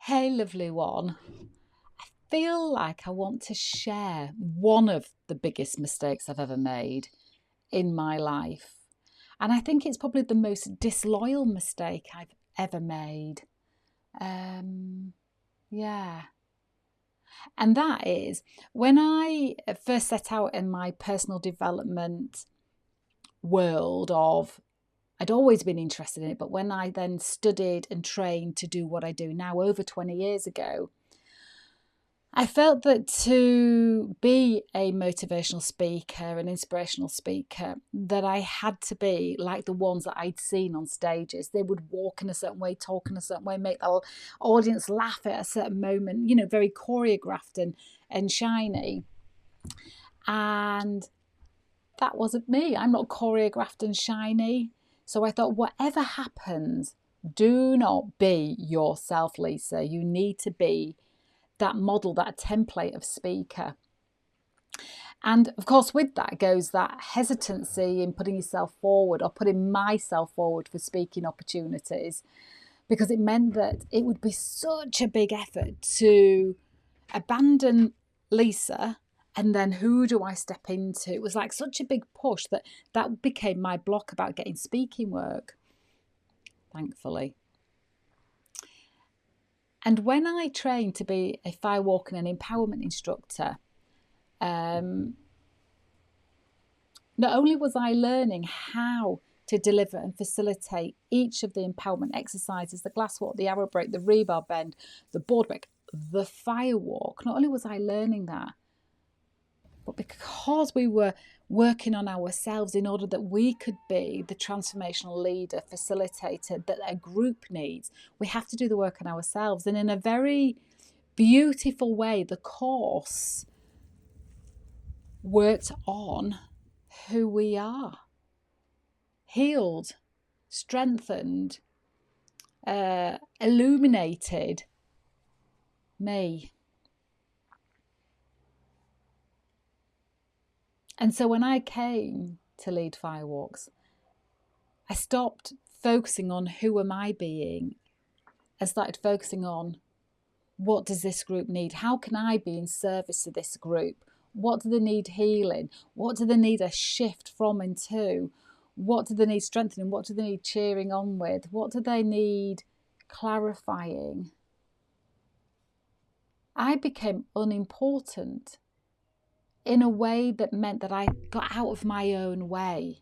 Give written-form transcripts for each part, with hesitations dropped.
Hey, lovely one. I feel like I want to share one of the biggest mistakes I've ever made in my life. And I think it's probably the most disloyal mistake I've ever made. Yeah. And that is when I first set out in my personal development world of I'd always been interested in it, but when I then studied and trained to do what I do now over 20 years ago, I felt that to be a motivational speaker, an inspirational speaker, that I had to be like the ones that I'd seen on stages. They would walk in a certain way, talk in a certain way, make the audience laugh at a certain moment, very choreographed and shiny. And that wasn't me. I'm not choreographed and shiny. So I thought, whatever happens, do not be yourself, Lisa. You need to be that model, that template of speaker. And of course, with that goes that hesitancy in putting yourself forward or putting myself forward for speaking opportunities, because it meant that it would be such a big effort to abandon Lisa and then who do I step into? It was like such a big push that became my block about getting speaking work, thankfully. And when I trained to be a firewalking and empowerment instructor, not only was I learning how to deliver and facilitate each of the empowerment exercises, the glasswalk, the arrow break, the rebar bend, the board break, the firewalk, not only was I learning that, but because we were working on ourselves in order that we could be the transformational leader, facilitator that a group needs, we have to do the work on ourselves. And in a very beautiful way, the course worked on who we are. Healed, strengthened, illuminated me. And so when I came to lead Firewalks, I stopped focusing on who am I being and started focusing on what does this group need? How can I be in service to this group? What do they need healing? What do they need a shift from and to? What do they need strengthening? What do they need cheering on with? What do they need clarifying? I became unimportant in a way that meant that I got out of my own way.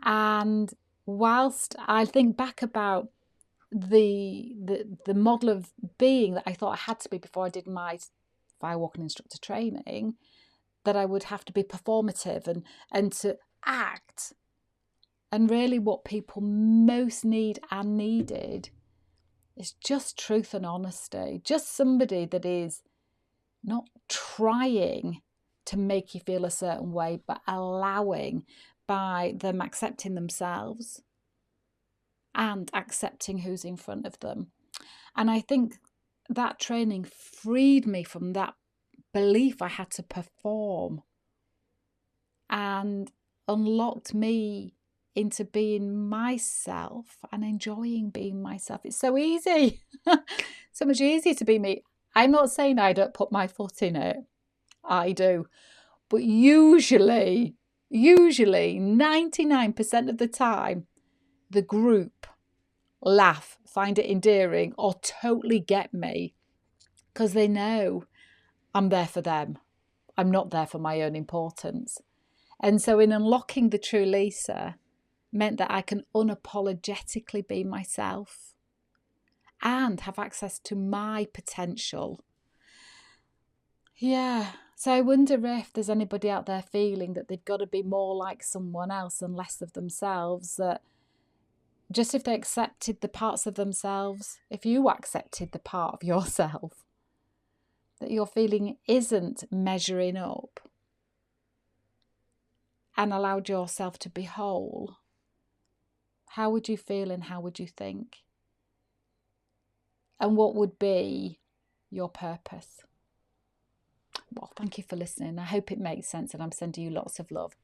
And whilst I think back about the model of being that I thought I had to be before I did my Firewalking Instructor Training, that I would have to be performative and to act. And really what people most need and needed is just truth and honesty. Just somebody that is not trying to make you feel a certain way, but allowing by them accepting themselves and accepting who's in front of them. And I think that training freed me from that belief I had to perform and unlocked me into being myself and enjoying being myself. It's so easy, so much easier to be me. I'm not saying I don't put my foot in it. I do. But usually 99% of the time, the group laugh, find it endearing, or totally get me because they know I'm there for them. I'm not there for my own importance. And so in unlocking the true Lisa meant that I can unapologetically be myself and have access to my potential. Yeah. So I wonder if there's anybody out there feeling that they've got to be more like someone else and less of themselves, that just if they accepted the parts of themselves, if you accepted the part of yourself that you're feeling isn't measuring up and allowed yourself to be whole, how would you feel and how would you think? And what would be your purpose? Well, thank you for listening. I hope it makes sense and I'm sending you lots of love.